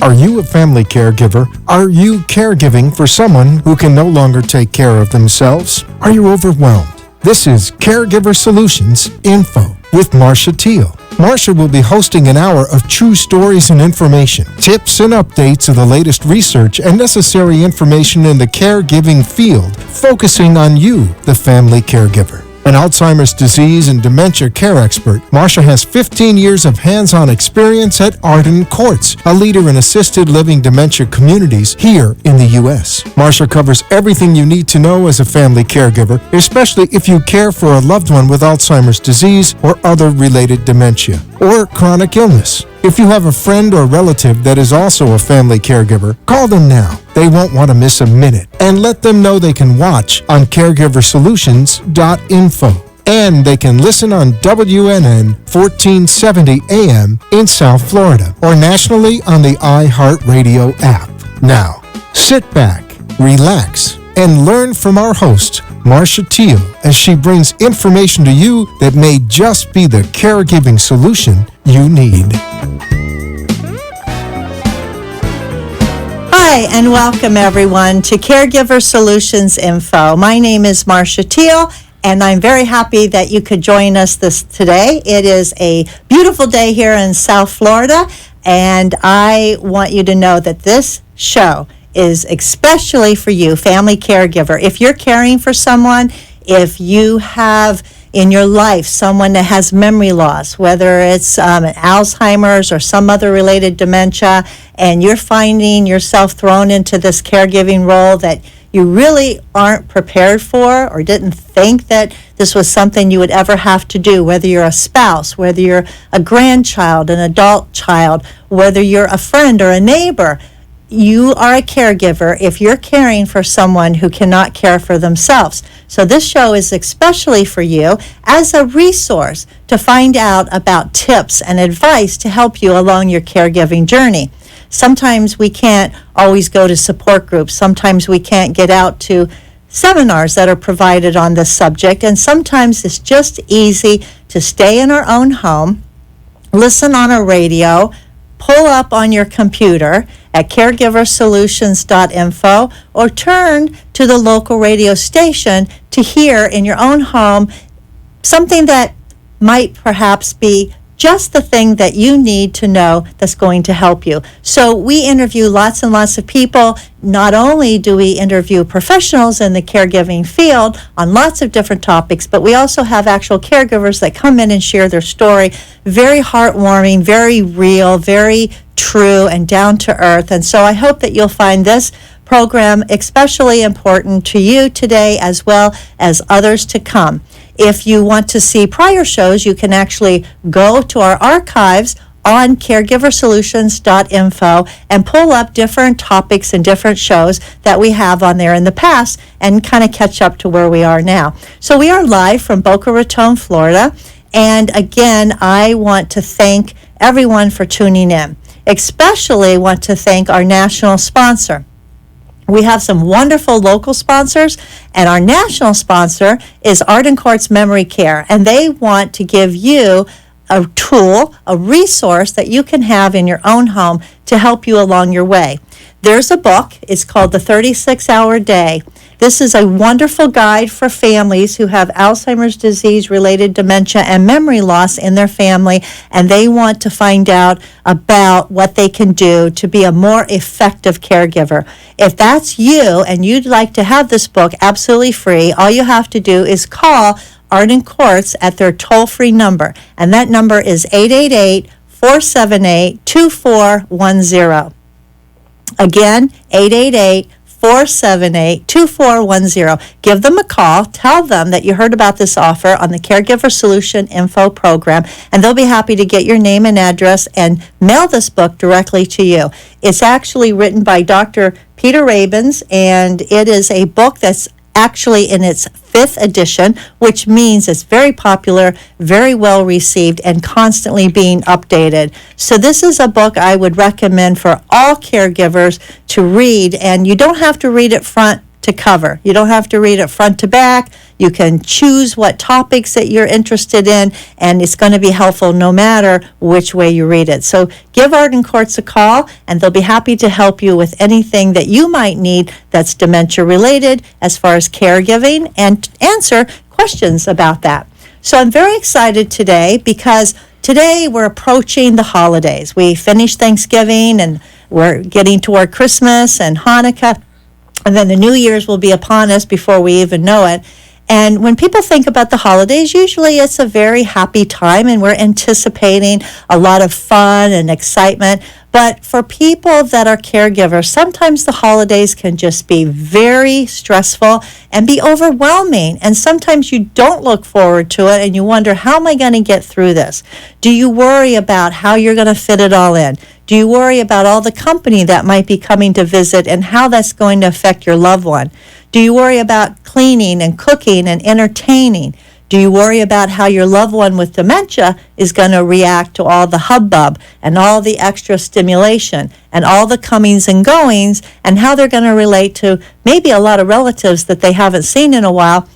Are you a family caregiver? Are you caregiving for someone who can no longer take care of themselves? Are you overwhelmed? This is Caregiver Solutions Info with Marcia Teele. Marcia will be hosting an hour of true stories and information, tips and updates of the latest research and necessary information in the caregiving field, focusing on you, the family caregiver. An Alzheimer's disease and dementia care expert, Marcia has 15 years of hands-on experience at Arden Courts, a leader in assisted living dementia communities here in the U.S. Marcia covers everything you need to know as a family caregiver, especially if you care for a loved one with Alzheimer's disease or other related dementia or chronic illness. If you have a friend or relative that is also a family caregiver, call them now. They won't want to miss a minute. And let them know they can watch on caregiversolutions.info. And they can listen on WNN 1470 AM in South Florida or nationally on the iHeartRadio app. Now, sit back, relax, and learn from our host, Marcia Teele, as she brings information to you that may just be the caregiving solution you need. Hi, and welcome everyone to Caregiver Solutions Info. My name is Marcia Teele, and I'm very happy that you could join us today. It is a beautiful day here in South Florida, and I want you to know that this show is especially for you, family caregiver. If you're caring for someone, if you have in your life someone that has memory loss, whether it's Alzheimer's or some other related dementia, and you're finding yourself thrown into this caregiving role that you really aren't prepared for or didn't think that this was something you would ever have to do, whether you're a spouse, whether you're a grandchild, an adult child, whether you're a friend or a neighbor, you are a caregiver if you're caring for someone who cannot care for themselves. So this show is especially for you as a resource to find out about tips and advice to help you along your caregiving journey. Sometimes we can't always go to support groups. Sometimes we can't get out to seminars that are provided on this subject. And sometimes it's just easy to stay in our own home, listen on a radio, pull up on your computer at caregiversolutions.info or turn to the local radio station to hear in your own home something that might perhaps be just the thing that you need to know that's going to help you. So we interview lots and lots of people. Not only do we interview professionals in the caregiving field on lots of different topics, but we also have actual caregivers that come in and share their story. Very heartwarming, very real, very true, and down to earth. And so I hope that you'll find this program especially important to you today as well as others to come. If you want to see prior shows, you can actually go to our archives on caregiversolutions.info and pull up different topics and different shows that we have on there in the past and kind of catch up to where we are now. So we are live from Boca Raton, Florida. And again, I want to thank everyone for tuning in. Especially want to thank our national sponsor. We have some wonderful local sponsors, and our national sponsor is Arden Courts Memory Care, and they want to give you a tool, a resource that you can have in your own home to help you along your way. There's a book. It's called The 36-Hour Day. This is a wonderful guide for families who have Alzheimer's disease-related dementia and memory loss in their family, and they want to find out about what they can do to be a more effective caregiver. If that's you and you'd like to have this book absolutely free, all you have to do is call Arden Courts at their toll-free number, and that number is 888-478-2410. Again, 888-478-2410. Give them a call. Tell them that you heard about this offer on the Caregiver Solution Info program, and they'll be happy to get your name and address and mail this book directly to you. It's actually written by Dr. Peter Rabins, and it is a book that's actually in its 5th edition, which means it's very popular, very well received, and constantly being updated. So this is a book I would recommend for all caregivers to read, and you don't have to read it front to cover. You don't have to read it front to back. You can choose what topics that you're interested in, and it's going to be helpful no matter which way you read it. So give Arden Courts a call, and they'll be happy to help you with anything that you might need that's dementia related as far as caregiving, and answer questions about that. So I'm very excited today because today we're approaching the holidays. We finished Thanksgiving and we're getting toward Christmas and Hanukkah, and then the New Year's will be upon us before we even know it. And when people think about the holidays, usually it's a very happy time and we're anticipating a lot of fun and excitement. But for people that are caregivers, sometimes the holidays can just be very stressful and be overwhelming. And sometimes you don't look forward to it and you wonder, how am I going to get through this? Do you worry about how you're going to fit it all in? Do you worry about all the company that might be coming to visit and how that's going to affect your loved one? Do you worry about cleaning and cooking and entertaining? Do you worry about how your loved one with dementia is going to react to all the hubbub and all the extra stimulation and all the comings and goings, and how they're going to relate to maybe a lot of relatives that they haven't seen in a while?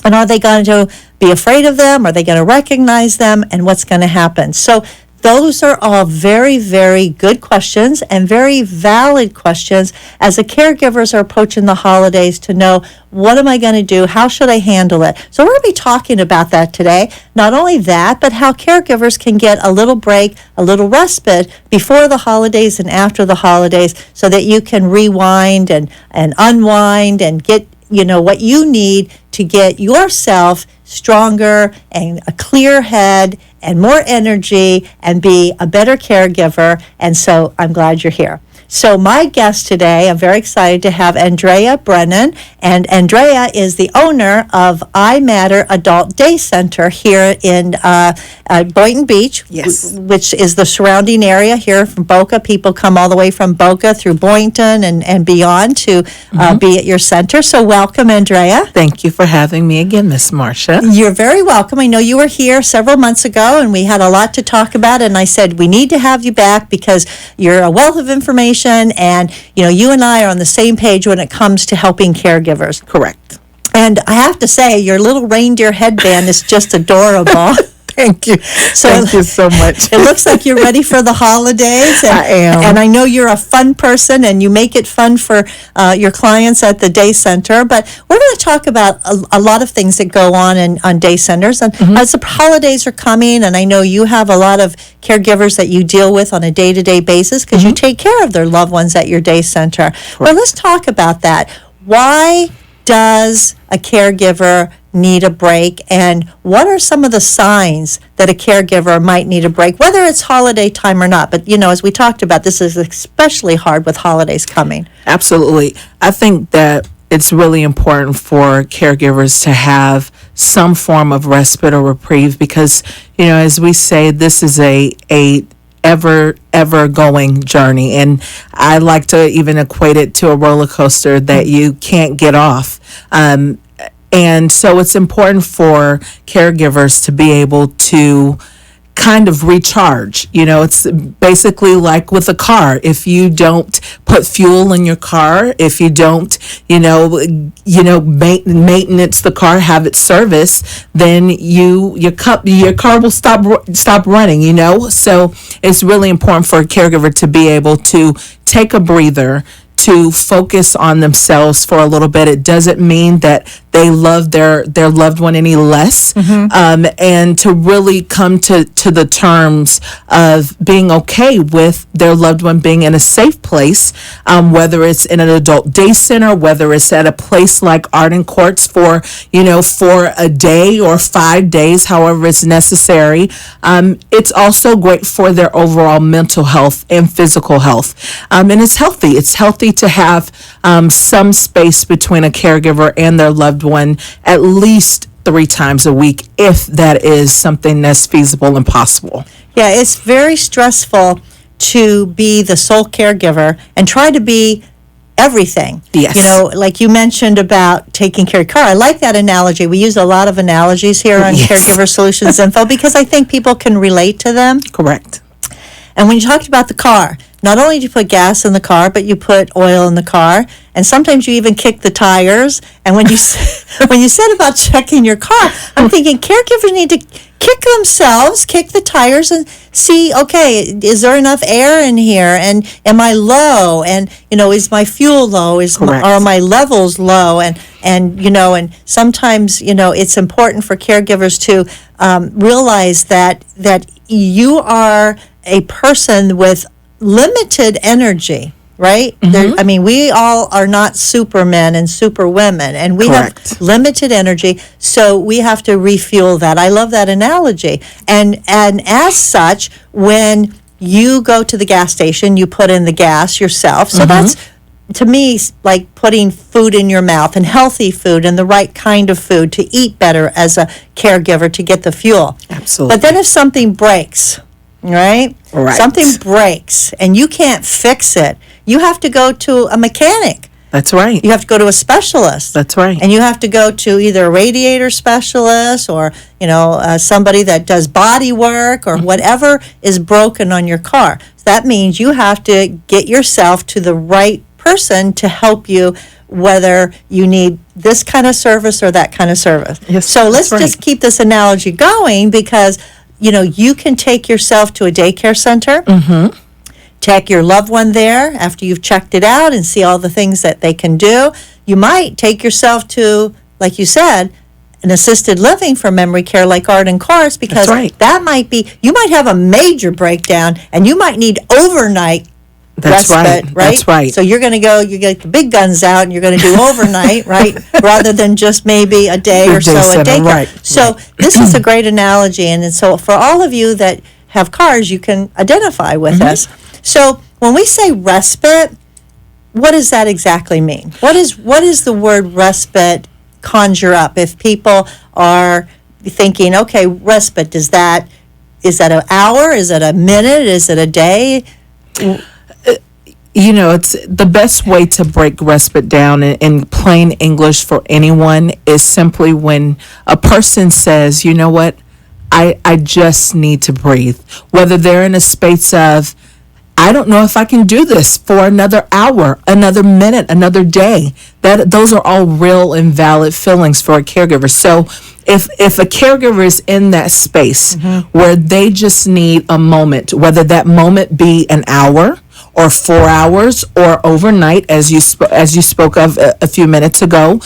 And are they going to be afraid of them? Are they going to recognize them? And what's going to happen? So those are all very, very good questions and very valid questions as the caregivers are approaching the holidays to know, what am I going to do? How should I handle it? So we're going to be talking about that today. Not only that, but how caregivers can get a little break, a little respite before the holidays and after the holidays so that you can rewind and unwind and get what you need to get yourself stronger and a clear head and more energy and be a better caregiver. And so I'm glad you're here. So my guest today, I'm very excited to have Andrea Brennan. And Andrea is the owner of I Matter Adult Day Center here in Boynton Beach, Yes. which is the surrounding area here from Boca. People come all the way from Boca through Boynton and beyond to be at your center. So welcome, Andrea. Thank you for having me again, Miss Marcia. You're very welcome. I know you were here several months ago, and we had a lot to talk about, and I said, we need to have you back because you're a wealth of information, and you and I are on the same page when it comes to helping caregivers. Correct. And I have to say, your little reindeer headband is just adorable. Thank you. Thank you so much. It looks like you're ready for the holidays. And, I am. And I know you're a fun person, and you make it fun for your clients at the day center. But we're going to talk about a lot of things that go on day centers. And as the holidays are coming, and I know you have a lot of caregivers that you deal with on a day-to-day basis because you take care of their loved ones at your day center. Well, let's talk about that. Why does a caregiver need a break, and what are some of the signs that a caregiver might need a break, whether it's holiday time or not? But as we talked about, this is especially hard with holidays coming. Absolutely. I think that it's really important for caregivers to have some form of respite or reprieve because, as we say, this is a ever going journey, and I like to even equate it to a roller coaster that you can't get off. And so it's important for caregivers to be able to kind of recharge. It's basically like with a car. If you don't put fuel in your car, if you don't, maintenance the car, have it serviced, then your car will stop running. So it's really important for a caregiver to be able to take a breather, to focus on themselves for a little bit. It doesn't mean that they love their loved one any less, and to really come to the terms of being okay with their loved one being in a safe place, whether it's in an adult day center, whether it's at a place like Arden Courts for a day or 5 days, however it's necessary. It's also great for their overall mental health and physical health, and it's healthy. It's healthy to have some space between a caregiver and their loved one at least 3 times a week, if that is something that's feasible and possible. Yeah, it's very stressful to be the sole caregiver and try to be everything. Yes. Like you mentioned about taking care of your car. I like that analogy. We use a lot of analogies here on Caregiver Solutions Info because I think people can relate to them. Correct. And when you talked about the car, not only do you put gas in the car, but you put oil in the car, and sometimes you even kick the tires. And when you when you said about checking your car, I'm thinking caregivers need to kick themselves, kick the tires, and see, okay, is there enough air in here? And am I low? And is my fuel low? Are my levels low? And sometimes it's important for caregivers to realize that you are a person with limited energy, right? We all are not supermen and superwomen, and we have limited energy, so we have to refuel that. I love that analogy. And as such, when you go to the gas station, you put in the gas yourself. So that's, to me, like putting food in your mouth, and healthy food and the right kind of food to eat better as a caregiver to get the fuel. Absolutely. But then if something breaks, right? Something breaks and you can't fix it, you have to go to a mechanic. That's right. You have to go to a specialist. That's right. And you have to go to either a radiator specialist or, somebody that does body work or whatever is broken on your car. So that means you have to get yourself to the right person to help you, whether you need this kind of service or that kind of service. Yes, so let's just keep this analogy going, because you can take yourself to a daycare center, take your loved one there after you've checked it out and see all the things that they can do. You might take yourself to, like you said, an assisted living for memory care like Arden Courts, because that might be, you might have a major breakdown and you might need overnight respite, right? That's right. So you're going to go, you get the big guns out and you're going to do overnight, right? Rather than just maybe a day or so a daycare. So this is a great analogy. And so for all of you that have cars, you can identify with this. So when we say respite, what does that exactly mean? What is the word respite conjure up? If people are thinking, okay, respite, is that an hour? Is it a minute? Is it a day? It's the best way to break respite down in plain English for anyone is simply when a person says, you know what, I just need to breathe. Whether they're in a space of, I don't know if I can do this for another hour, another minute, another day. Those are all real and valid feelings for a caregiver. So if a caregiver is in that space where they just need a moment, whether that moment be an hour or 4 hours or overnight, as you spoke of a few minutes ago,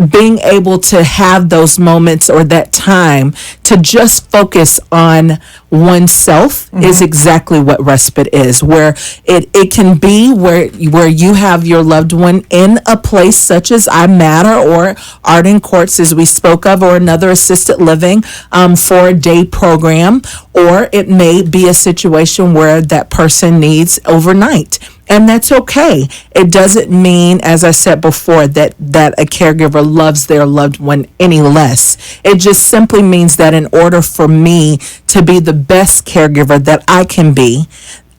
being able to have those moments or that time to just focus on oneself is exactly what respite is, where it can be where you have your loved one in a place such as I Matter or Arden Courts, as we spoke of, or another assisted living for a day program, or it may be a situation where that person needs overnight. And that's okay. It doesn't mean, as I said before, that a caregiver loves their loved one any less. It just simply means that in order for me to be the best caregiver that I can be,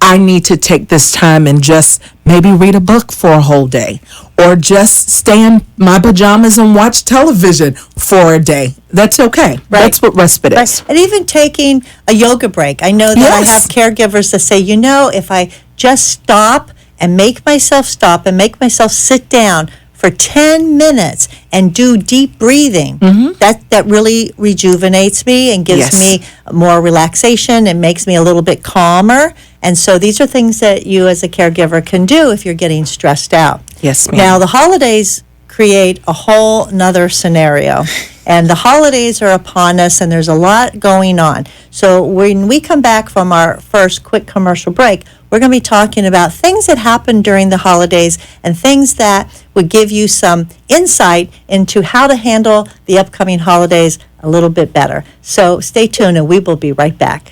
I need to take this time and just maybe read a book for a whole day, or just stay in my pajamas and watch television for a day. That's okay. That's what respite is. And even taking a yoga break. I know that I have caregivers that say, if I just stop and make myself sit down for 10 minutes and do deep breathing, that really rejuvenates me and gives me more relaxation and makes me a little bit calmer. And so these are things that you as a caregiver can do if you're getting stressed out. Yes, ma'am. Now, the holidays create a whole nother scenario. And the holidays are upon us, and there's a lot going on. So when we come back from our first quick commercial break, we're going to be talking about things that happen during the holidays and things that would give you some insight into how to handle the upcoming holidays a little bit better. So stay tuned, and we will be right back.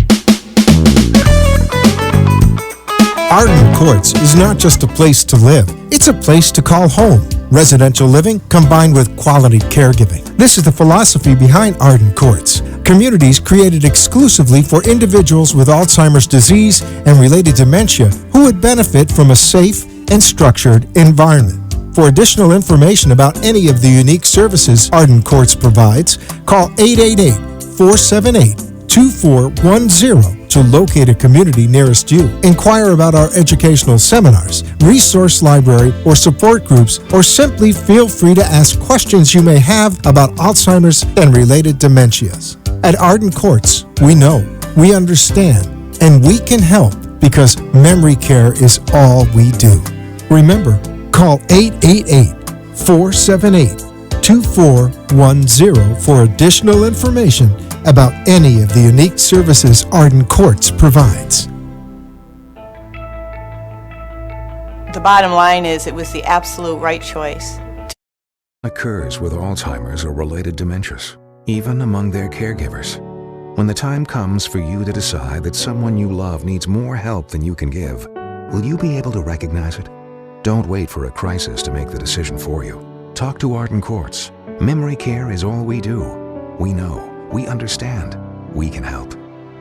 Arden Courts is not just a place to live, it's a place to call home. Residential living combined with quality caregiving. This is the philosophy behind Arden Courts. Communities created exclusively for individuals with Alzheimer's disease and related dementia who would benefit from a safe and structured environment. For additional information about any of the unique services Arden Courts provides, call 888-478-2410 to locate a community nearest you. Inquire about our educational seminars, resource library, or support groups, or simply feel free to ask questions you may have about Alzheimer's and related dementias. At Arden Courts, we know, we understand, and we can help because memory care is all we do. Remember, call 888-478-2410 for additional information about any of the unique services Arden Courts provides. The bottom line is it was the absolute right choice. Occurs with Alzheimer's or related dementias, even among their caregivers. When the time comes for you to decide that someone you love needs more help than you can give, will you be able to recognize it? Don't wait for a crisis to make the decision for you. Talk to Arden Courts. Memory care is all we do. We know, we understand, we can help.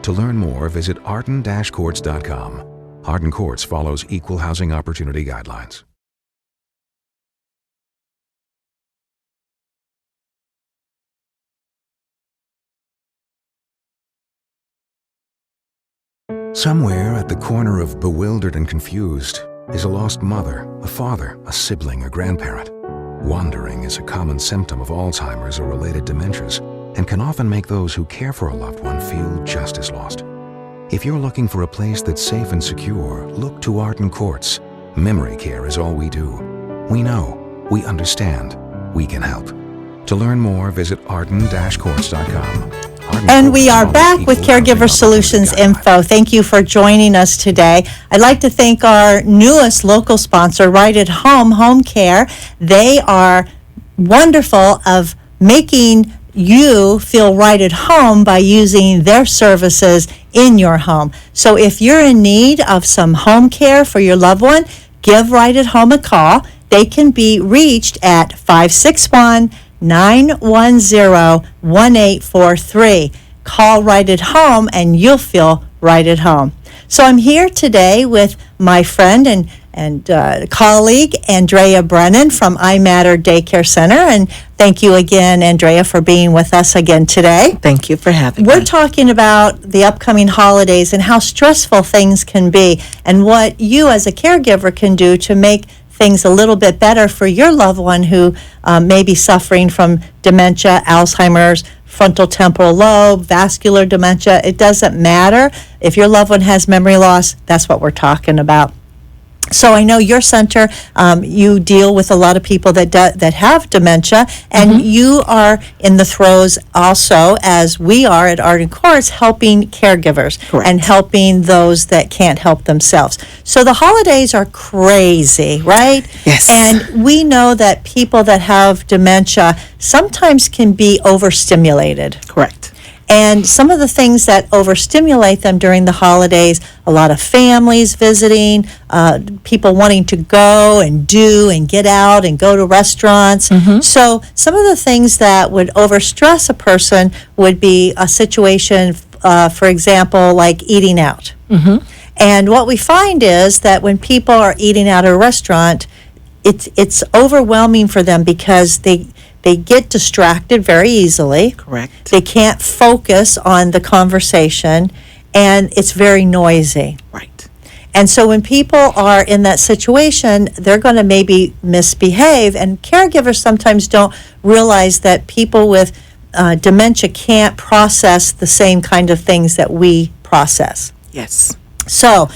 To learn more, visit arden-courts.com. Arden Courts follows equal housing opportunity guidelines. Somewhere at the corner of bewildered and confused is a lost mother, a father, a sibling, a grandparent. Wandering is a common symptom of Alzheimer's or related dementias and can often make those who care for a loved one feel just as lost. If you're looking for a place that's safe and secure, look to Arden Courts. Memory care is all we do. We know, we understand, we can help. To learn more, visit arden-courts.com. And we are back with Caregiver Solutions Info. Thank you for joining us today. I'd like to thank our newest local sponsor, Right at Home Home Care. They are wonderful of making you feel right at home by using their services in your home. So if you're in need of some home care for your loved one, give Right at Home a call. They can be reached at 561-910-1843. Call Right at Home and you'll feel right at home. So I'm here today with my friend and colleague, Andrea Brennan from iMatter Daycare Center. And thank you again, Andrea, for being with us again today. Thank you for having me. We're talking about the upcoming holidays and how stressful things can be and what you as a caregiver can do to make things a little bit better for your loved one who may be suffering from dementia, Alzheimer's, frontal temporal lobe, vascular dementia. It doesn't matter. If your loved one has memory loss, that's what we're talking about. So I know your center, you deal with a lot of people that have dementia, and you are in the throes also, as we are at Arden Courts, helping caregivers. Correct. And helping those that can't help themselves. So the holidays are crazy, right? Yes. And we know that people that have dementia sometimes can be overstimulated. Correct. And some of the things that overstimulate them during the holidays, a lot of families visiting, people wanting to go and do and get out and go to restaurants. So some of the things that would overstress a person would be a situation, for example, like eating out. And what we find is that when people are eating out at a restaurant, it's overwhelming for them because they get distracted very easily. Correct. They can't focus on the conversation, and it's very noisy. Right. And so when people are in that situation, they're going to maybe misbehave, and caregivers sometimes don't realize that people with dementia can't process the same kind of things that we process. Yes. So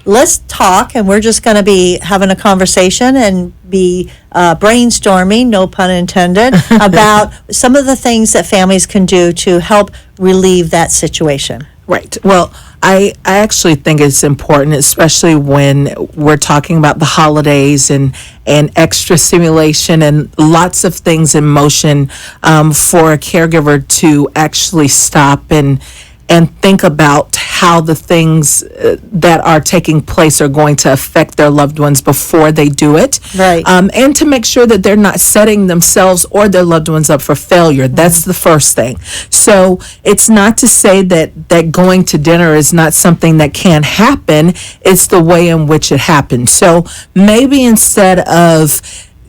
let's talk, and we're just going to be having a conversation and be brainstorming, no pun intended, about some of the things that families can do to help relieve that situation. Right. Well, I actually think it's important, especially when we're talking about the holidays and extra stimulation and lots of things in motion, for a caregiver to actually stop and think about how the things that are taking place are going to affect their loved ones before they do it. Right. And to make sure that they're not setting themselves or their loved ones up for failure. That's the first thing. So it's not to say that going to dinner is not something that can happen. It's the way in which it happens. So maybe instead of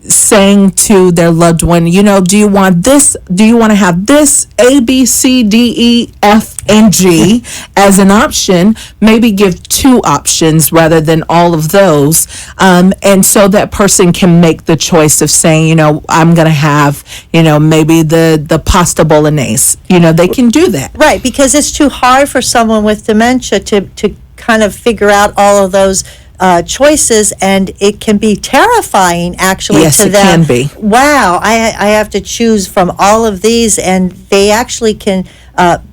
saying to their loved one, do you want this? Do you want to have this A, B, C, D, E, F, and G as an option? Maybe give 2 options rather than all of those. And so that person can make the choice of saying, I'm going to have, maybe the pasta bolognese. They can do that. Right, because it's too hard for someone with dementia to kind of figure out all of those choices, and it can be terrifying actually Yes, to it them. can be. Wow, I have to choose from all of these, and they actually can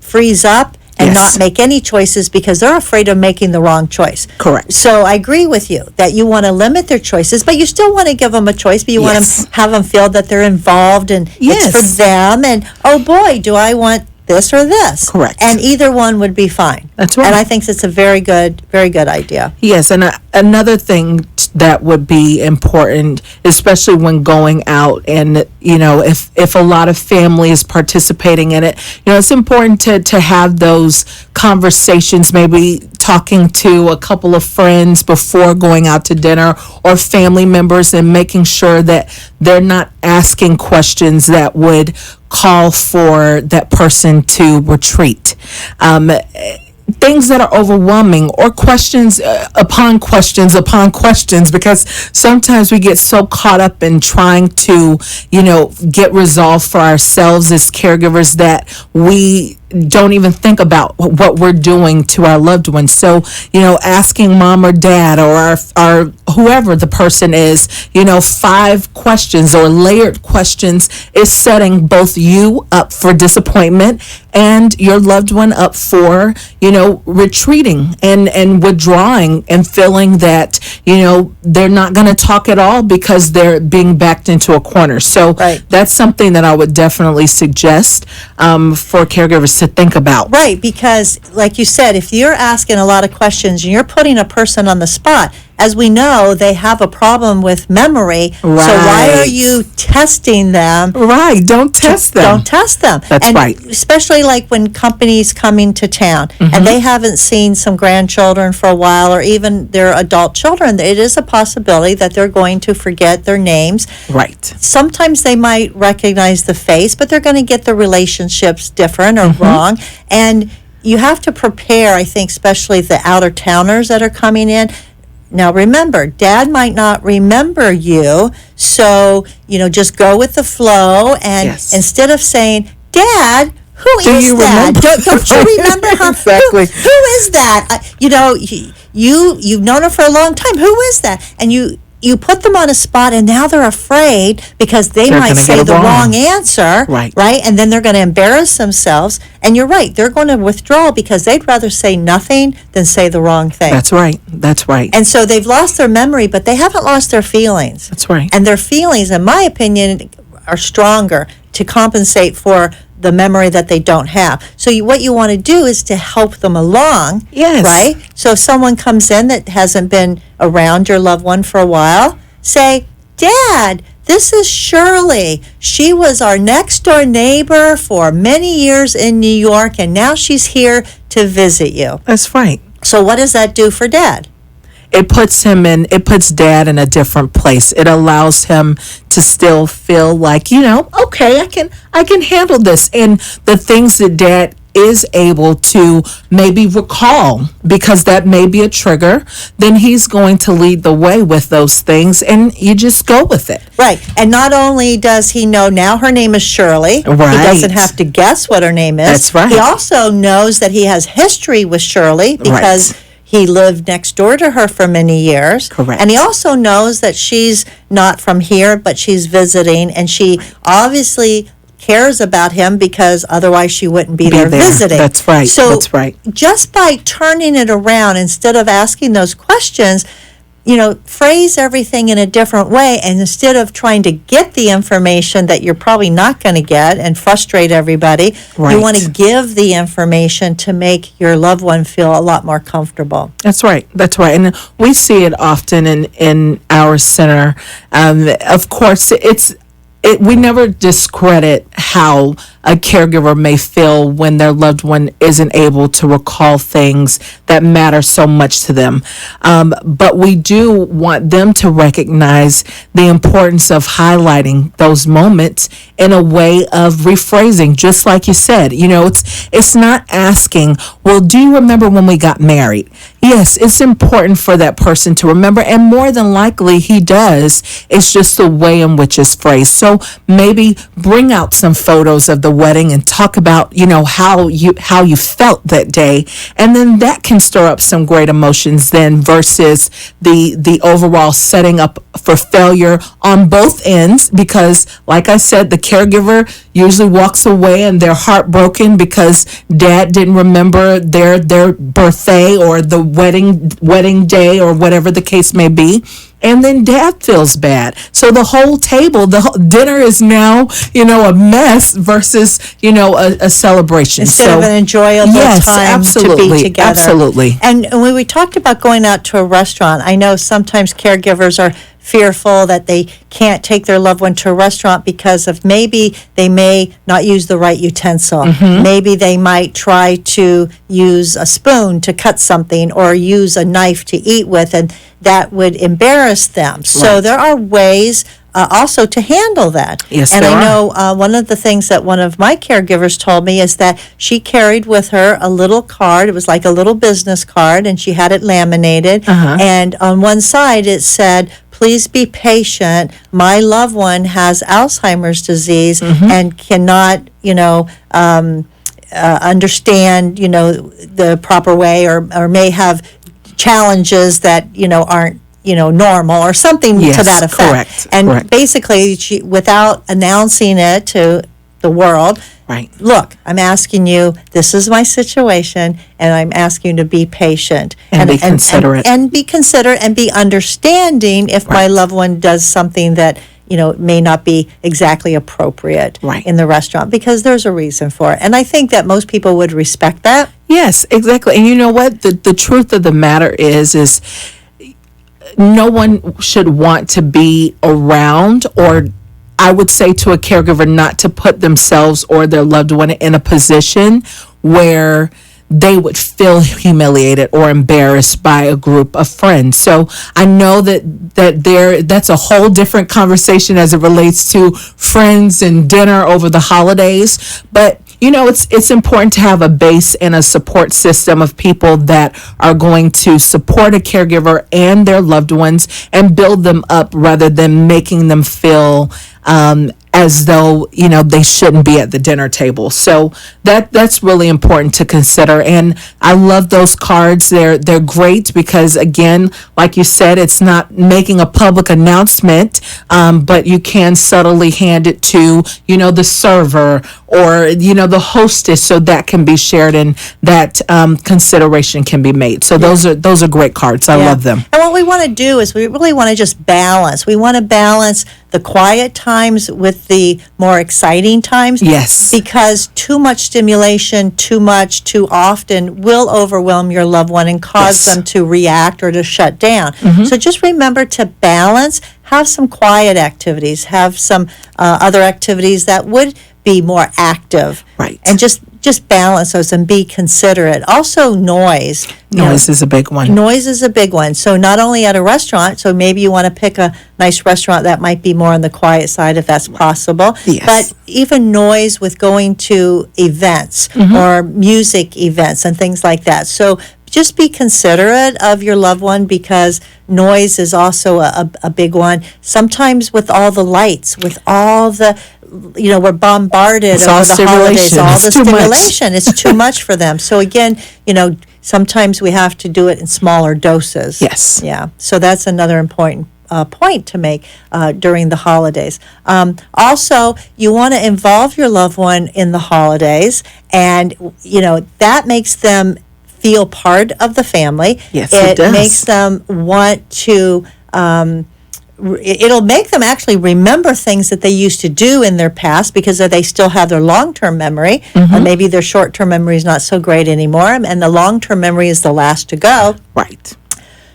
freeze up and Yes. not make any choices because they're afraid of making the wrong choice. Correct. So I agree with you that you want to limit their choices, but you still want to give them a choice, but you want Yes. to have them feel that they're involved and Yes. it's for them, and oh boy, do I want this or this. Correct. And either one would be fine. That's right. And I think it's a very good idea. Yes, and another thing that would be important, especially when going out, and if a lot of family is participating in it, it's important to have those conversations, maybe talking to a couple of friends before going out to dinner, or family members, and making sure that they're not asking questions that would call for that person to retreat. Things that are overwhelming, or questions upon questions upon questions, because sometimes we get so caught up in trying to, get resolved for ourselves as caregivers that we don't even think about what we're doing to our loved ones. So, asking mom or dad or our whoever the person is, 5 questions or layered questions is setting both you up for disappointment and your loved one up for, retreating and withdrawing and feeling that, they're not going to talk at all because they're being backed into a corner. So Right. that's something that I would definitely suggest for caregivers to think about. Right, because like you said, if you're asking a lot of questions and you're putting a person on the spot, as we know, they have a problem with memory. Right. So why are you testing them? Right, don't test them. Don't test them. That's and right. Especially like when companies come into town Mm-hmm. and they haven't seen some grandchildren for a while, or even their adult children, it is a possibility that they're going to forget their names. Right. Sometimes they might recognize the face, but they're going to get the relationships different or wrong. And you have to prepare, I think, especially the outer towners that are coming in. Now, remember, Dad might not remember you, so, just go with the flow. And Yes. instead of saying, Dad, who Do is you that? remember? Don't you remember her? Exactly. Who is that? You've known her for a long time. Who is that? And you put them on a spot, and now they're afraid because they They're might gonna say get it the wrong. wrong answer. Right. And then they're going to embarrass themselves. And you're right, they're going to withdraw because they'd rather say nothing than say the wrong thing. That's right. That's right. And so they've lost their memory, but they haven't lost their feelings. That's right. And their feelings, in my opinion, are stronger to compensate for the memory that they don't have. So what you want to do is to help them along. Yes. Right? So if someone comes in that hasn't been around your loved one for a while, say, Dad, this is Shirley. She was our next door neighbor for many years in New York, and now she's here to visit you. That's right. So what does that do for Dad? It puts Dad in a different place. It allows him to still feel like, okay, I can handle this. And the things that Dad is able to maybe recall, because that may be a trigger, then he's going to lead the way with those things, and you just go with it. Right. And not only does he know now her name is Shirley, Right. he doesn't have to guess what her name is. That's right. He also knows that he has history with Shirley because he lived next door to her for many years. Correct. And he also knows that she's not from here, but she's visiting, and she obviously cares about him because otherwise she wouldn't be there visiting. That's right. So That's right. just by turning it around, instead of asking those questions, phrase everything in a different way, and instead of trying to get the information that you're probably not going to get and frustrate everybody, Right. you want to give the information to make your loved one feel a lot more comfortable. That's right. That's right. And we see it often in our center. Of course, we never discredit how a caregiver may feel when their loved one isn't able to recall things that matter so much to them. But we do want them to recognize the importance of highlighting those moments in a way of rephrasing, just like you said. It's not asking, well, do you remember when we got married? Yes, it's important for that person to remember, and more than likely he does. It's just the way in which it's phrased. So maybe bring out some photos of the wedding and talk about, how you felt that day, and then that can stir up some great emotions then versus the overall setting up for failure on both ends, because like I said, the caregiver usually walks away and they're heartbroken because dad didn't remember their birthday or the wedding day or whatever the case may be. And then dad feels bad. So the whole table, the whole dinner is now, a mess versus, a celebration. Instead of an enjoyable time to be together. Absolutely. And when we talked about going out to a restaurant, I know sometimes caregivers are fearful that they can't take their loved one to a restaurant because of maybe they may not use the right utensil. Maybe they might try to use a spoon to cut something or use a knife to eat with, and that would embarrass them. So there are ways also to handle that. Yes, and there I are. know one of the things that one of my caregivers told me is that she carried with her a little card. It was like a little business card, and she had it laminated. And on one side it said, "Please be patient. My loved one has Alzheimer's disease and cannot, understand, the proper way, or may have challenges that, aren't, normal," or something to that effect. And basically, she, without announcing it to the world, look, I'm asking you, this is my situation, and I'm asking you to be patient. And be considerate. And be considerate and be understanding if my loved one does something that, may not be exactly appropriate in the restaurant, because there's a reason for it. And I think that most people would respect that. Yes, exactly. And you know what? The truth of the matter is no one should want to be around, or I would say to a caregiver not to put themselves or their loved one in a position where they would feel humiliated or embarrassed by a group of friends. So I know that's a whole different conversation as it relates to friends and dinner over the holidays. But it's important to have a base and a support system of people that are going to support a caregiver and their loved ones and build them up rather than making them feel as though they shouldn't be at the dinner table. So that's really important to consider. And I love those cards. They're great because, again, like you said, it's not making a public announcement, but you can subtly hand it to the server or the hostess, so that can be shared and that consideration can be made. So those are great cards. I love them. And what we want to do is we really want to just balance. We want to balance the quiet times with the more exciting times. Yes. Because too much stimulation, too often will overwhelm your loved one and cause them to react or to shut down. So just remember to balance. Have some quiet activities. Have some other activities that would be more active. And just balance those and be considerate. Also, noise. Noise is a big one. Noise is a big one. So not only at a restaurant, so maybe you want to pick a nice restaurant that might be more on the quiet side if that's possible. Yes. But even noise with going to events or music events and things like that. So just be considerate of your loved one, because noise is also a big one. Sometimes with all the lights, with all the, we're bombarded over the holidays, all the stimulation. It's too much for them. So again, sometimes we have to do it in smaller doses. Yes. Yeah. So that's another important point to make during the holidays. Also, you want to involve your loved one in the holidays, and that makes them feel part of the family. Yes, it does. Makes them want to. It'll make them actually remember things that they used to do in their past, because they still have their long-term memory. Maybe their short-term memory is not so great anymore, and the long-term memory is the last to go. Right.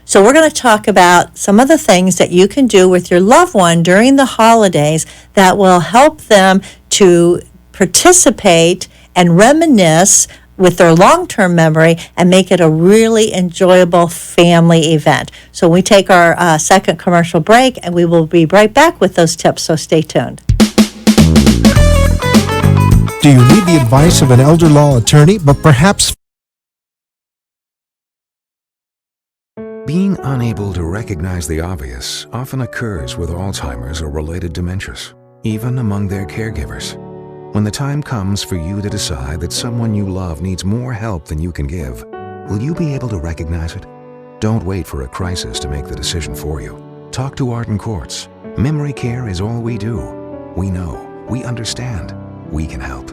So we're going to talk about some of the things that you can do with your loved one during the holidays that will help them to participate and reminisce with their long-term memory and make it a really enjoyable family event. So we take our second commercial break, and we will be right back with those tips, so stay tuned. Do you need the advice of an elder law attorney, but perhaps Being unable to recognize the obvious often occurs with Alzheimer's or related dementias, even among their caregivers. When the time comes for you to decide that someone you love needs more help than you can give, will you be able to recognize it? Don't wait for a crisis to make the decision for you. Talk to Arden Courts. Memory care is all we do. We know, we understand, we can help.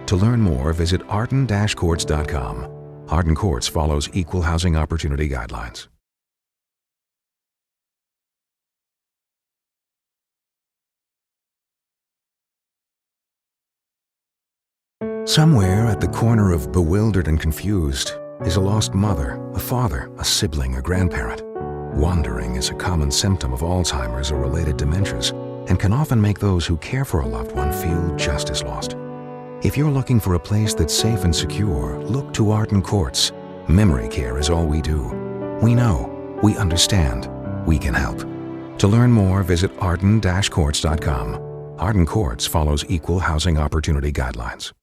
To learn more, visit arden-courts.com. Arden Courts follows equal housing opportunity guidelines. Somewhere at the corner of bewildered and confused is a lost mother, a father, a sibling, a grandparent. Wandering is a common symptom of Alzheimer's or related dementias and can often make those who care for a loved one feel just as lost. If you're looking for a place that's safe and secure, look to Arden Courts. Memory care is all we do. We know, we understand, we can help. To learn more, visit arden-courts.com. Arden Courts follows equal housing opportunity guidelines.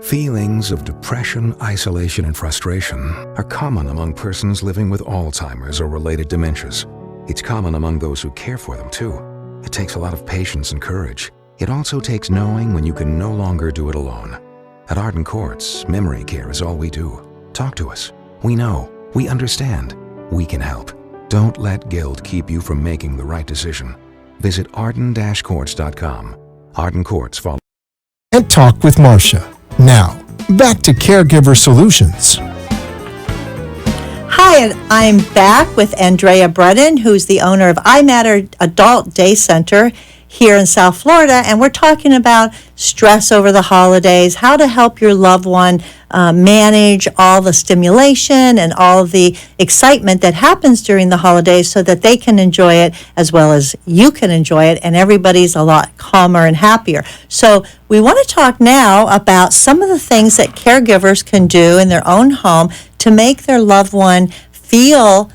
Feelings of depression, isolation, and frustration are common among persons living with Alzheimer's or related dementias. It's common among those who care for them, too. It takes a lot of patience and courage. It also takes knowing when you can no longer do it alone. At Arden Courts, memory care is all we do. Talk to us. We know, we understand, we can help. Don't let guilt keep you from making the right decision. Visit arden-courts.com. Arden Courts follow. and talk with Marcia. Now, back to Caregiver Solutions. Hi, and I'm back with Andrea Brennan, who's the owner of iMatter Adult Day Center here in South Florida, and we're talking about stress over the holidays, how to help your loved one manage all the stimulation and all of the excitement that happens during the holidays so that they can enjoy it as well as you can enjoy it, and everybody's a lot calmer and happier. So we want to talk now about some of the things that caregivers can do in their own home to make their loved one feel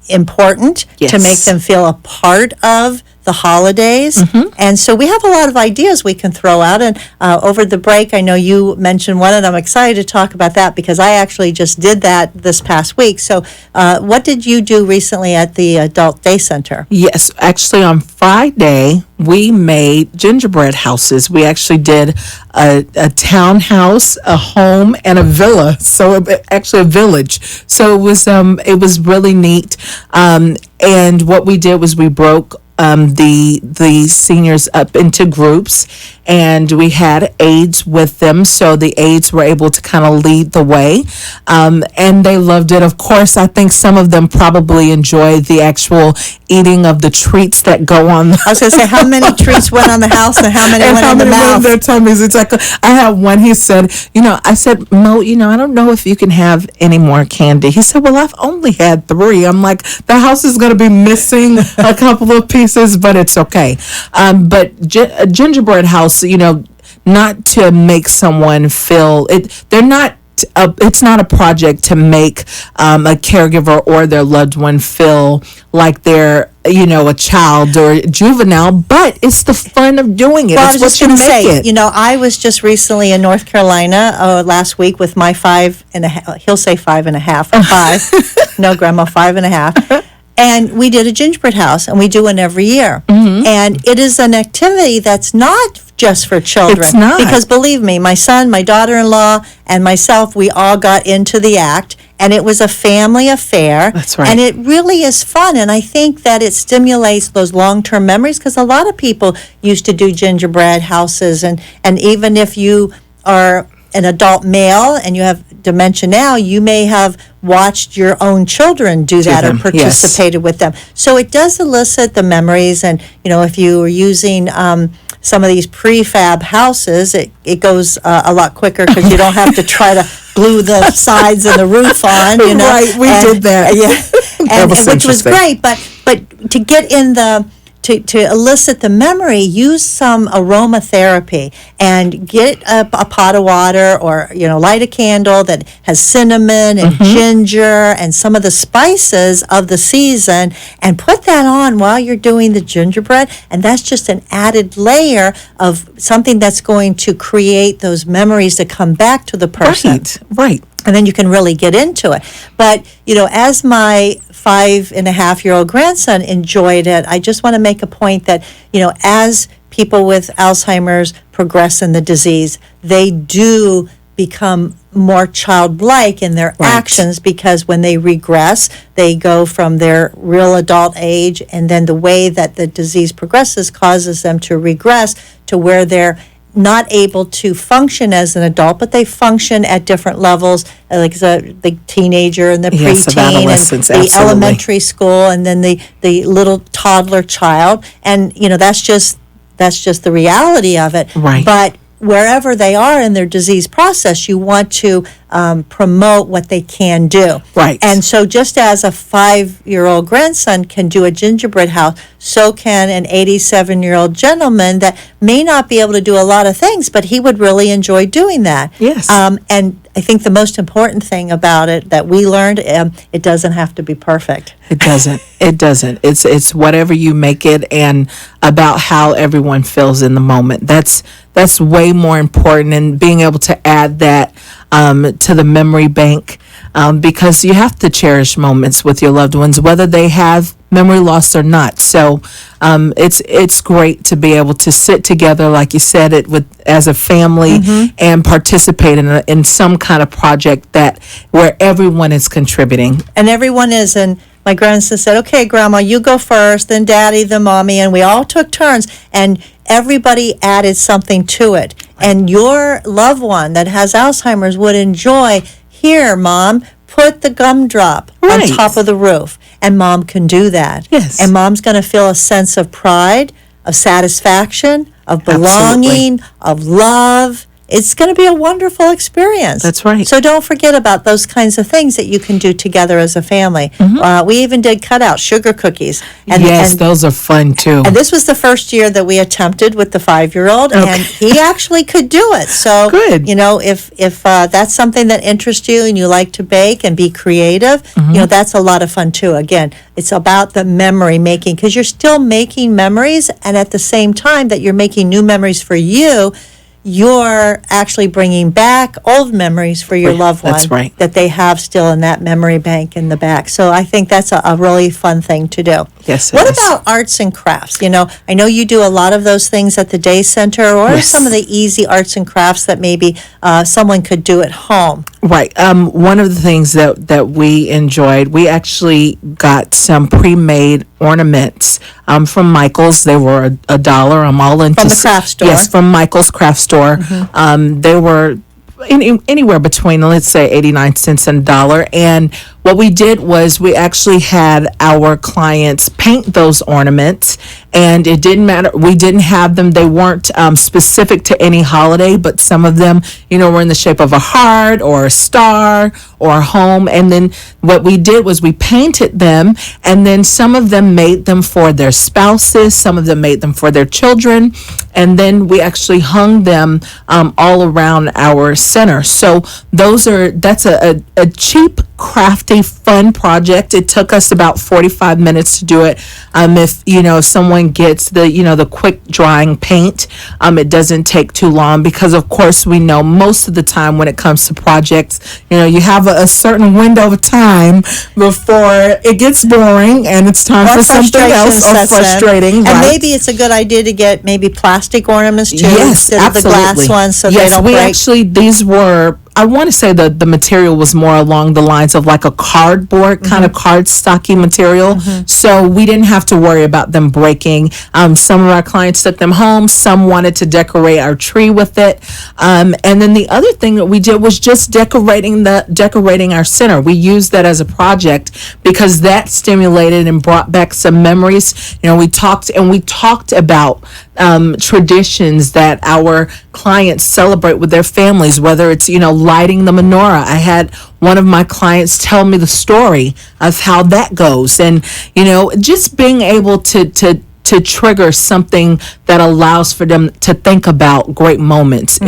important, Yes. to make them feel a part of the holidays. And so we have a lot of ideas we can throw out. And over the break, I know you mentioned one, and I'm excited to talk about that because I actually just did that this past week. So what did you do recently at the Adult Day Center? Yes, actually on Friday, we made gingerbread houses. We actually did a townhouse, a home, and a villa. So actually a village. So it was really neat. And what we did was we broke the seniors up into groups, and we had aides with them, so the aides were able to kind of lead the way, and they loved it. Of course, I think some of them probably enjoyed the actual eating of the treats that go on. I was going to say, how many treats went on the house and how many And went how in the many went in mouth? their tummies, exactly. I had one, he said, I said, Mo, I don't know if you can have any more candy. He said, well, I've only had 3. I'm like, the house is going to be missing a couple of pieces, but it's okay. But a gingerbread house, not to make someone feel it. They're not. It's not a project to make a caregiver or their loved one feel like they're, a child or juvenile, but it's the fun of doing it. Well, It's I was just what going to you make say, it. I was just recently in North Carolina last week with my 5.5, he'll say 5.5, 5, no, Grandma, 5.5. And we did a gingerbread house, and we do one every year. And it is an activity that's not just for children. It's not. Because believe me, my son, my daughter-in-law, and myself, we all got into the act, and it was a family affair. That's right. And it really is fun, and I think that it stimulates those long-term memories, because a lot of people used to do gingerbread houses, and even if you are an adult male and you have dementia now, you may have watched your own children do that them, or participated with them. So it does elicit the memories, and if you were using some of these prefab houses, it goes a lot quicker because you don't have to try to glue the sides and the roof on. Right, we did that. Yeah, That was which was interesting. great. But to get in the to elicit the memory, use some aromatherapy and get a pot of water, or light a candle that has cinnamon and ginger and some of the spices of the season, and put that on while you're doing the gingerbread, and that's just an added layer of something that's going to create those memories to come back to the person. Right. And then you can really get into it. But, as my 5.5-year-old grandson enjoyed it, I just want to make a point that, as people with Alzheimer's progress in the disease, they do become more childlike in their actions, because when they regress, they go from their real adult age, and then the way that the disease progresses causes them to regress to where they're not able to function as an adult, but they function at different levels, like the teenager and the preteen and the elementary school, and then the little toddler child, and that's just the reality of it. Right. But wherever they are in their disease process, you want to promote what they can do. Right. And so just as a 5-year-old grandson can do a gingerbread house, so can an 87-year-old gentleman that may not be able to do a lot of things, but he would really enjoy doing that. Yes. And I think the most important thing about it that we learned, it doesn't have to be perfect. It doesn't. It's whatever you make it, and about how everyone feels in the moment. That's way more important, and being able to add that to the memory bank, because you have to cherish moments with your loved ones, whether they have memory loss or not. So it's great to be able to sit together, like you said, as a family, and participate in some kind of project where everyone is contributing. And everyone is. And my grandson said, "Okay, Grandma, you go first, then Daddy, then Mommy," and we all took turns, and everybody added something to it. And your loved one that has Alzheimer's would enjoy, "Here, Mom, put the gumdrop on top of the roof." And Mom can do that. Yes. And Mom's going to feel a sense of pride, of satisfaction, of belonging, of love. It's going to be a wonderful experience. That's right. So don't forget about those kinds of things that you can do together as a family. We even did cutout sugar cookies. And those are fun too. And this was the first year that we attempted with the 5-year-old, and he actually could do it. So, good. If that's something that interests you and you like to bake and be creative, that's a lot of fun too. Again, it's about the memory making, because you're still making memories, and at the same time that you're making new memories for you, you're actually bringing back old memories for your loved one. That's right. That they have still in that memory bank in the back. So I think that's a really fun thing to do. Yes, What about arts and crafts? I know you do a lot of those things at the day center, or some of the easy arts and crafts that maybe someone could do at home. Right. One of the things that we enjoyed, we actually got some pre-made ornaments from Michael's. They were $1. I'm all into From the craft store. Yes, from Michael's craft store. They were anywhere between, let's say, 89 cents and $1. And what we did was we actually had our clients paint those ornaments, and it didn't matter. We didn't have them. They weren't specific to any holiday, but some of them, were in the shape of a heart or a star or a home. And then what we did was we painted them, and then some of them made them for their spouses. Some of them made them for their children. And then we actually hung them all around our center. So that's a cheap, crafty, fun project. It took us about 45 minutes to do it. If someone gets the quick drying paint, it doesn't take too long, because of course we know most of the time when it comes to projects, you have a certain window of time before it gets boring and it's time for something else, or frustrating. And maybe it's a good idea to get maybe plastic ornaments too, instead of the glass ones, so they don't break. These were, I want to say that the material was more along the lines of like a cardboard kind of cardstocky material. So we didn't have to worry about them breaking. Some of our clients took them home. Some wanted to decorate our tree with it. And then the other thing that we did was just decorating our center. We used that as a project because that stimulated and brought back some memories. We talked about traditions that our clients celebrate with their families, whether it's, lighting the menorah. I had one of my clients tell me the story of how that goes. And, just being able to to trigger something that allows for them to think about great moments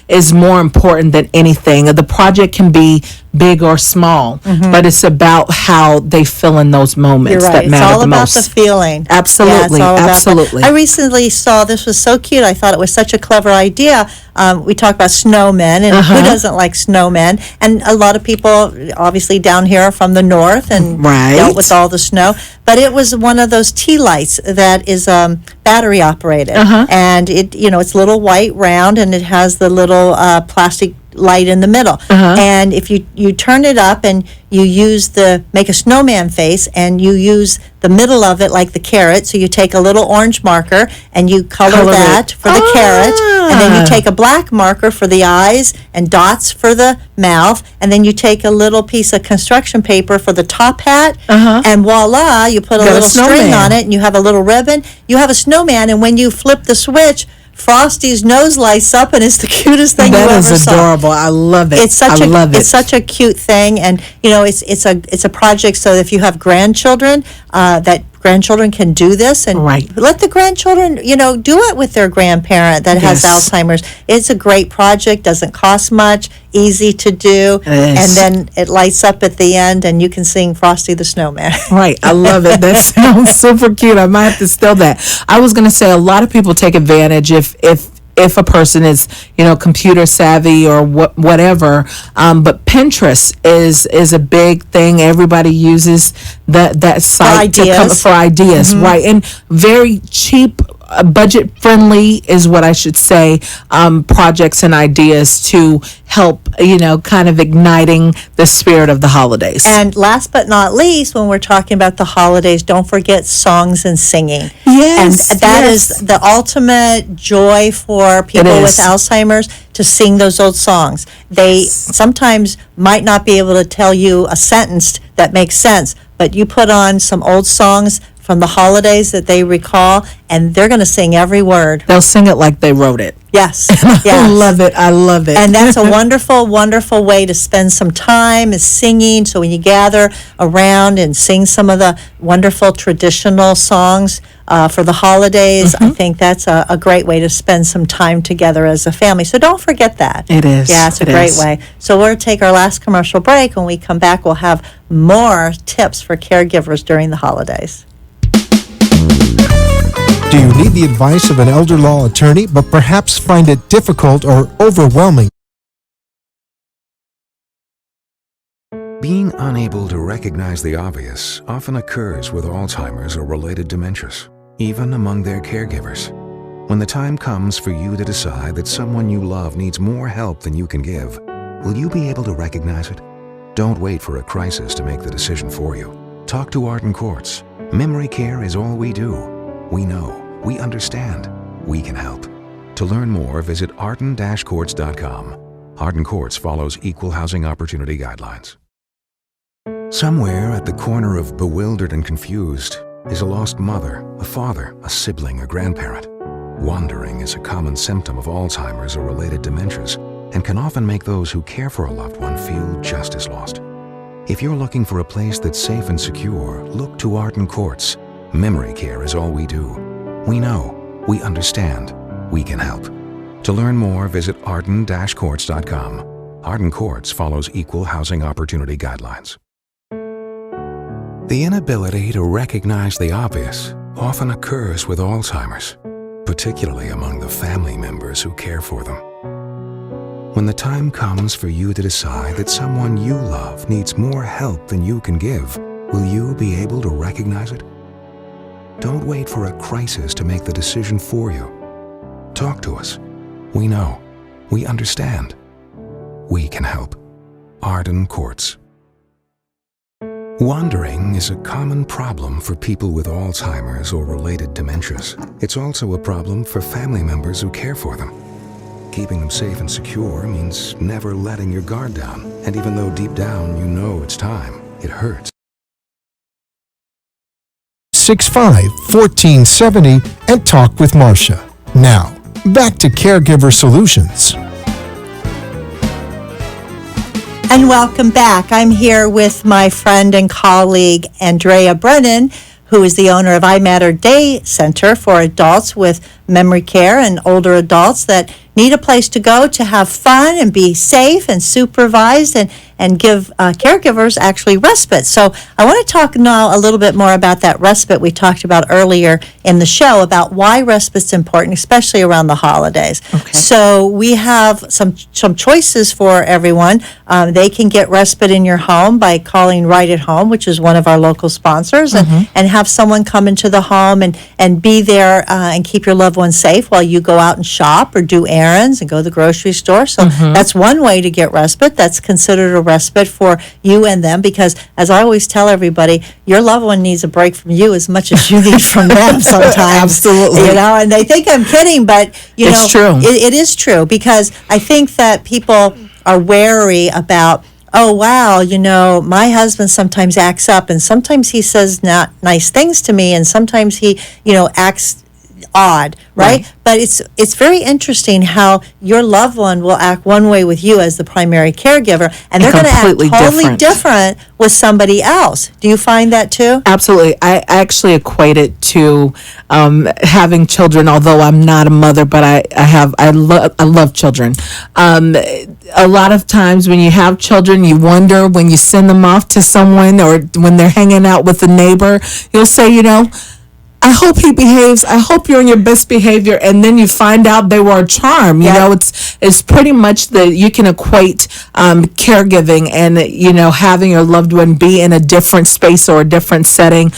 is more important than anything. The project can be big or small, but it's about how they feel in those moments that matter the most. It's all about the feeling. Absolutely, Yeah, it's all about absolutely. I recently saw, this was so cute, I thought it was such a clever idea. We talk about snowmen, and who doesn't like snowmen? And a lot of people, obviously down here, are from the north and dealt with all the snow. But it was one of those tea lights that is battery operated, and it's little white round, and it has the little plastic light in the middle. And if you turn it up and you use make a snowman face, and you use the middle of it like the carrot, so you take a little orange marker and you color that for the carrot, and then you take a black marker for the eyes and dots for the mouth, and then you take a little piece of construction paper for the top hat, and voila, you put a little string on it, and you have a little ribbon. You have a snowman, and when you flip the switch, Frosty's nose lights up, and it's the cutest thing you ever saw. That is adorable. I love it. It's such a cute thing, and it's a project. So if you have grandchildren, that grandchildren can do this, and let the grandchildren do it with their grandparent that has Alzheimer's. It's a great project. Doesn't cost much. Easy to do, and then it lights up at the end, and you can sing Frosty the Snowman. Right, I love it. That sounds super cute. I might have to steal that. I was going to say, a lot of people take advantage if a person is computer savvy or whatever, but Pinterest is a big thing. Everybody uses that site for ideas, right? And very cheap, budget friendly is what I should say, projects and ideas to help, kind of igniting the spirit of the holidays. And last but not least, when we're talking about the holidays, don't forget songs and singing. Yes. And that is the ultimate joy for people with Alzheimer's, to sing those old songs. They sometimes might not be able to tell you a sentence that makes sense, but you put on some old songs from the holidays that they recall, and they're going to sing every word. They'll sing it like they wrote it. Yes. I love it. I love it. And that's a wonderful, wonderful way to spend some time, is singing. So when you gather around and sing some of the wonderful traditional songs for the holidays, I think that's a great way to spend some time together as a family. So don't forget that. It is. Yeah, it's a great way. So we'll take our last commercial break. When we come back, we'll have more tips for caregivers during the holidays. Do you need the advice of an elder law attorney, but perhaps find it difficult or overwhelming? Being unable to recognize the obvious often occurs with Alzheimer's or related dementias, even among their caregivers. When the time comes for you to decide that someone you love needs more help than you can give, will you be able to recognize it? Don't wait for a crisis to make the decision for you. Talk to Arden Courts. Memory care is all we do. We know. We understand. We can help. To learn more, visit arden-courts.com. Arden Courts follows equal housing opportunity guidelines. Somewhere at the corner of bewildered and confused is a lost mother, a father, a sibling, a grandparent. Wandering is a common symptom of Alzheimer's or related dementias, and can often make those who care for a loved one feel just as lost. If you're looking for a place that's safe and secure, look to Arden Courts. Memory care is all we do. We know, we understand, we can help. To learn more, visit arden-courts.com. Arden Courts follows equal housing opportunity guidelines. The inability to recognize the obvious often occurs with Alzheimer's, particularly among the family members who care for them. When the time comes for you to decide that someone you love needs more help than you can give, will you be able to recognize it? Don't wait for a crisis to make the decision for you. Talk to us. We know. We understand. We can help. Arden Courts. Wandering is a common problem for people with Alzheimer's or related dementias. It's also a problem for family members who care for them. Keeping them safe and secure means never letting your guard down. And even though deep down you know it's time, it hurts. 65-1470 and talk with Marcia. Now, back to Caregiver Solutions. And welcome back. I'm here with my friend and colleague, Andrea Brennan, who is the owner of I Matter Day Center for adults with memory care and older adults that need a place to go to have fun and be safe and supervised and give caregivers actually respite. So I want to talk now a little bit more about that respite we talked about earlier in the show about why respite's important, especially around the holidays. Okay. So we have some choices for everyone. They can get respite in your home by calling Right at Home, which is one of our local sponsors, and have someone come into the home and be there and keep your loved ones safe while you go out and shop or do errands and go to the grocery store. So that's one way to get respite. That's considered a respite for you and them, because as I always tell everybody, your loved one needs a break from you as much as you need from them sometimes. Absolutely. And they think I'm kidding, but It's true. It is true, because I think that people are wary about, oh, wow, my husband sometimes acts up, and sometimes he says not nice things to me, and sometimes he, acts odd, right? But it's very interesting how your loved one will act one way with you as the primary caregiver, and they're going to act totally different with somebody else. Do you find that too? Absolutely. I actually equate it to having children, although I'm not a mother, but I love children. A lot of times when you have children, you wonder when you send them off to someone or when they're hanging out with a neighbor, you'll say, I hope he behaves. I hope you're in your best behavior. And then you find out they were a charm. It's pretty much you can equate caregiving and, having your loved one be in a different space or a different setting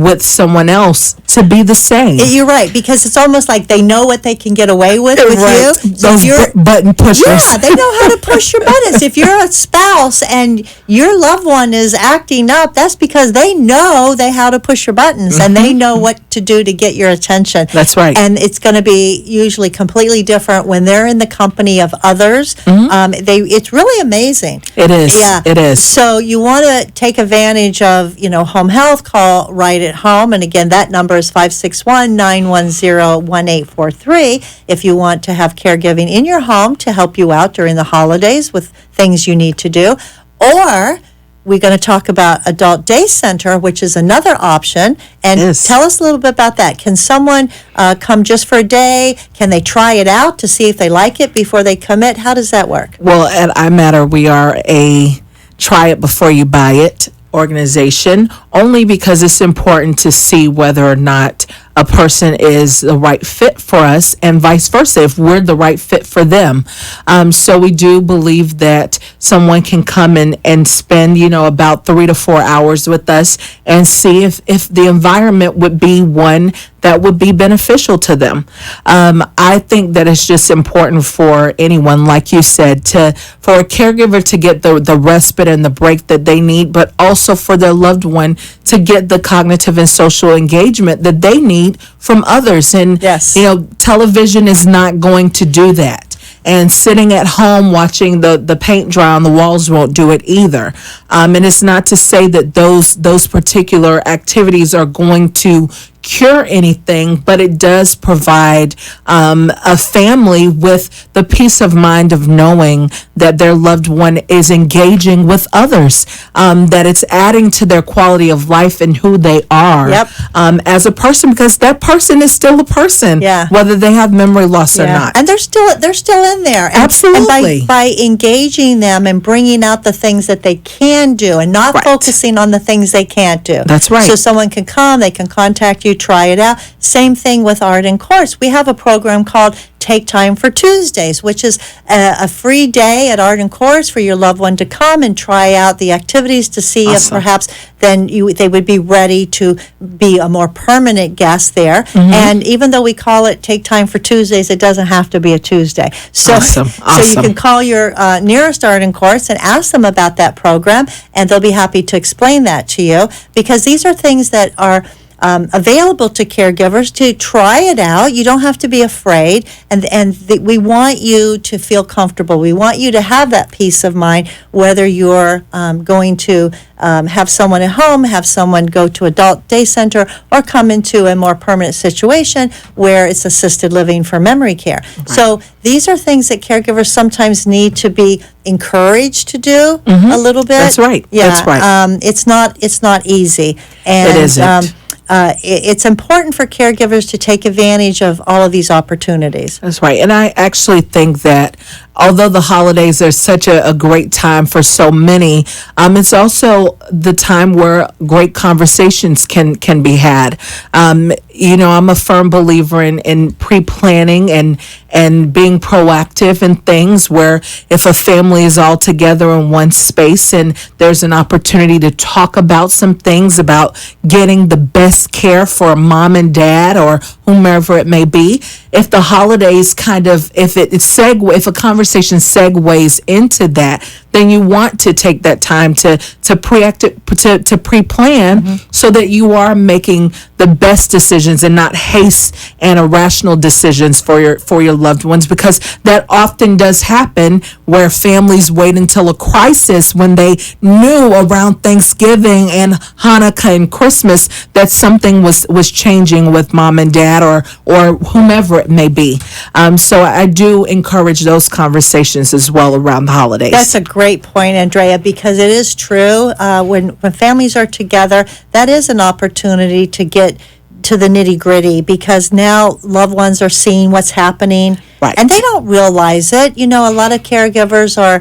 with someone else to be the same. You're right, because it's almost like they know what they can get away with right. you. Those button pushers. Yeah, they know how to push your buttons. If you're a spouse and your loved one is acting up, that's because they know how to push your buttons and they know what to do to get your attention. That's right. And it's going to be usually completely different when they're in the company of others. It's really amazing. It is. Yeah. It is. So you want to take advantage of, home health, call Right at Home. And again, that number is 561-910-1843 if you want to have caregiving in your home to help you out during the holidays with things you need to do. Or we're going to talk about Adult Day Center, which is another option. And tell us a little bit about that. Can someone come just for a day? Can they try it out to see if they like it before they commit? How does that work? Well, at iMatter, we are a try it before you buy it organization, only because it's important to see whether or not a person is the right fit for us and vice versa, if we're the right fit for them. So we do believe that someone can come in and spend, about 3 to 4 hours with us and see if the environment would be one that would be beneficial to them. I think that it's just important for anyone, like you said, for a caregiver to get the respite and the break that they need, but also for their loved one to get the cognitive and social engagement that they need from others. And, television is not going to do that. And sitting at home watching the paint dry on the walls won't do it either. And it's not to say that those particular activities are going to cure anything, but it does provide a family with the peace of mind of knowing that their loved one is engaging with others, that it's adding to their quality of life and who they are as a person, because that person is still a person, whether they have memory loss or not. And they're still in there. Absolutely. And by engaging them and bringing out the things that they can do and not focusing on the things they can't do. That's right. So someone can come, they can contact you, try it out. Same thing with Art and Course. We have a program called Take Time for Tuesdays, which is a free day at Art and Course for your loved one to come and try out the activities to see if perhaps then they would be ready to be a more permanent guest there. And even though we call it Take Time for Tuesdays, it doesn't have to be a Tuesday. So you can call your nearest Art and Course and ask them about that program, and they'll be happy to explain that to you, because these are things that are available to caregivers to try it out. You don't have to be afraid, and we want you to feel comfortable. We want you to have that peace of mind, whether you're going to have someone at home, have someone go to Adult Day Center, or come into a more permanent situation where it's assisted living for memory care. Right. So these are things that caregivers sometimes need to be encouraged to do a little bit. That's right. Yeah. That's right. It's not easy. And it isn't. it's important for caregivers to take advantage of all of these opportunities. That's right. And I actually think that although the holidays are such a great time for so many, it's also the time where great conversations can be had. I'm a firm believer in pre-planning and being proactive in things where if a family is all together in one space and there's an opportunity to talk about some things about getting the best care for mom and dad or whomever it may be, if the holidays if a conversation segues into that, then you want to take that time to pre-plan so that you are making the best decisions and not haste and irrational decisions for your loved ones, because that often does happen where families wait until a crisis when they knew around Thanksgiving and Hanukkah and Christmas that something was changing with mom and dad or whomever it may be. So I do encourage those conversations as well around the holidays. That's a great point, Andrea, because it is true. When families are together, that is an opportunity to get to the nitty gritty, because now loved ones are seeing what's happening, right, and they don't realize it. A lot of caregivers are,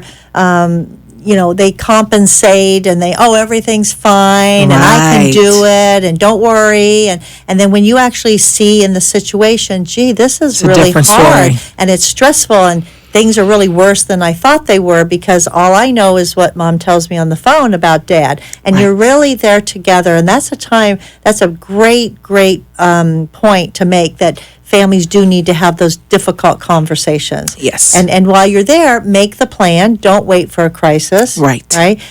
they compensate and everything's fine, and I can do it, and don't worry. And then when you actually see in the situation, gee, this is really hard, story, and it's stressful, and things are really worse than I thought they were, because all I know is what mom tells me on the phone about dad. And you're really there together. And that's a great point to make, that families do need to have those difficult conversations. Yes. And while you're there, make the plan. Don't wait for a crisis. Right.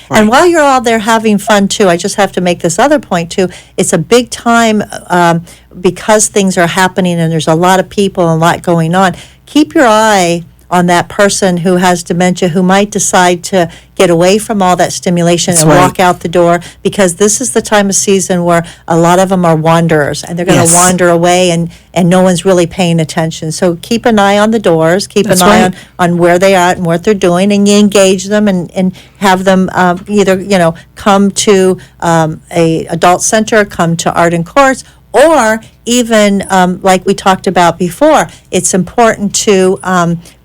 And while you're all there having fun too, I just have to make this other point too. It's a big time because things are happening and there's a lot of people and a lot going on. Keep your eye on that person who has dementia, who might decide to get away from all that stimulation and walk out the door, because this is the time of season where a lot of them are wanderers, and they're going to wander away, and no one's really paying attention. So keep an eye on the doors, keep an eye on where they are and what they're doing, and you engage them and have them either come to a adult center, come to Art and Courts, or even like we talked about before, it's important to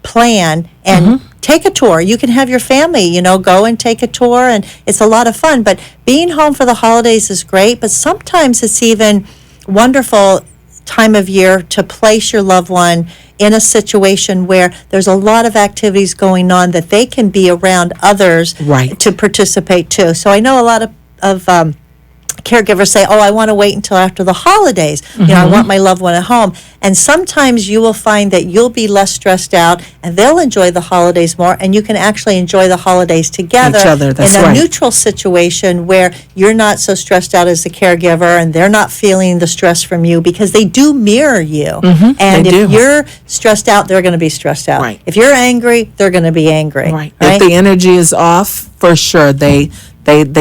plan and take a tour. You can have your family, go and take a tour, and it's a lot of fun. But being home for the holidays is great, but sometimes it's even wonderful time of year to place your loved one in a situation where there's a lot of activities going on that they can be around others to participate too. So I know a lot of caregivers say, I want to wait until after the holidays. I want my loved one at home. And sometimes you will find that you'll be less stressed out and they'll enjoy the holidays more, and you can actually enjoy the holidays together in a neutral situation where you're not so stressed out as the caregiver and they're not feeling the stress from you, because they do mirror you. And if you're stressed out, they're going to be stressed out. If you're angry, they're going to be angry. If the energy is off, for sure, they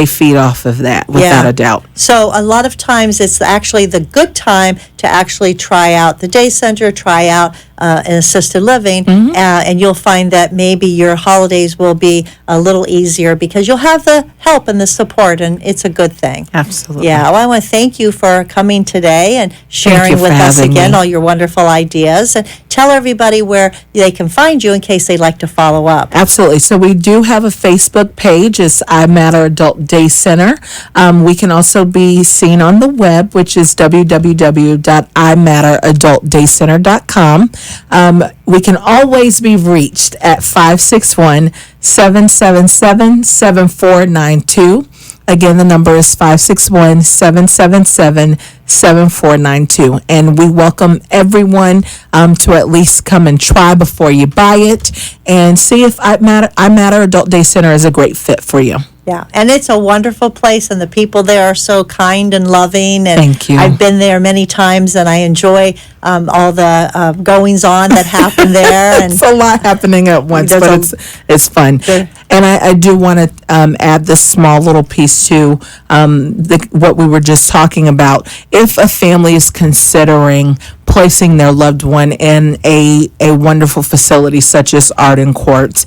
feed off of that, without a doubt. So a lot of times it's actually the good time to actually try out the day center, try out an assisted living, and you'll find that maybe your holidays will be a little easier because you'll have the help and the support, and it's a good thing. Absolutely. Yeah, well, I want to thank you for coming today and sharing with us again all your wonderful ideas, and tell everybody where they can find you in case they'd like to follow up. Absolutely. So we do have a Facebook page. It's I Matter Adult Day Center. We can also be seen on the web, which is www.imatteradultdaycenter.com. We can always be reached at 561-777-7492. Again, the number is 561-777-7492. And we welcome everyone to at least come and try before you buy it, and see if I Matter Adult Day Center is a great fit for you. Yeah, and it's a wonderful place, and the people there are so kind and loving. And thank you. I've been there many times, and I enjoy all the goings on that happen there. And it's a lot happening at once, but it's fun. And I do want to add this small little piece to what we were just talking about. If a family is considering placing their loved one in a wonderful facility such as Art and Courts,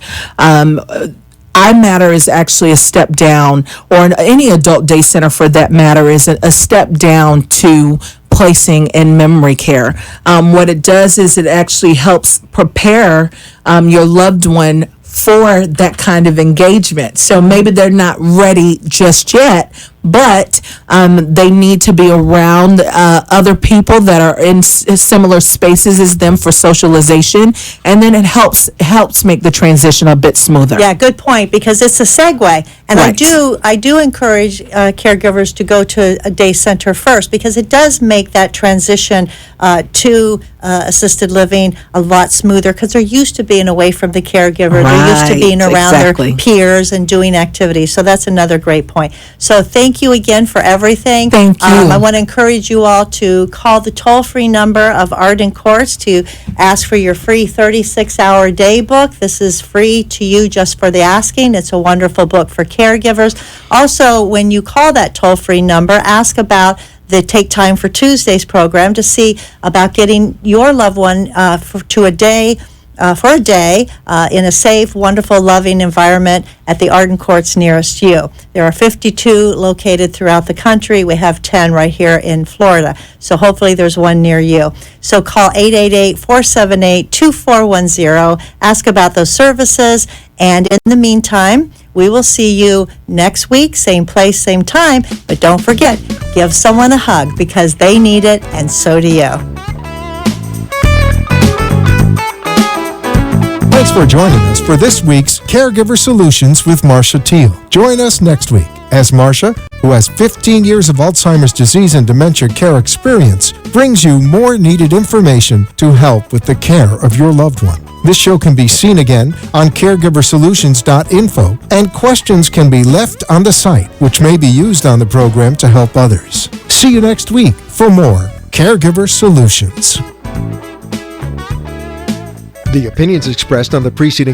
iMatter is actually a step down, or any adult day center for that matter is a step down to placing in memory care. What it does is it actually helps prepare your loved one for that kind of engagement. So maybe they're not ready just yet, but they need to be around other people that are in similar spaces as them for socialization, and then it helps make the transition a bit smoother. Yeah, good point, because it's a segue. And Right. I do encourage caregivers to go to a day center first, because it does make that transition to assisted living a lot smoother, because they're used to being away from the caregiver. They're used to Right, being around exactly. their peers and doing activities. So that's another great point. So thank you again for everything. Thank you. I want to encourage you all to call the toll-free number of Arden Courts to ask for your free 36-hour day book. This is free to you just for the asking. It's a wonderful book for caregivers. Also, when you call that toll-free number, ask about the Take Time for Tuesdays program to see about getting your loved one for a day in a safe, wonderful, loving environment at the Arden Courts nearest you. There are 52 located throughout the country. We have 10 right here in Florida. So hopefully there's one near you. So call 888-478-2410. Ask about those services. And in the meantime, we will see you next week, same place, same time. But don't forget, give someone a hug, because they need it, and so do you. Thanks for joining us for this week's Caregiver Solutions with Marcia Teele. Join us next week as Marcia, who has 15 years of Alzheimer's disease and dementia care experience, brings you more needed information to help with the care of your loved one. This show can be seen again on caregiversolutions.info, and questions can be left on the site, which may be used on the program to help others. See you next week for more Caregiver Solutions. The opinions expressed on the preceding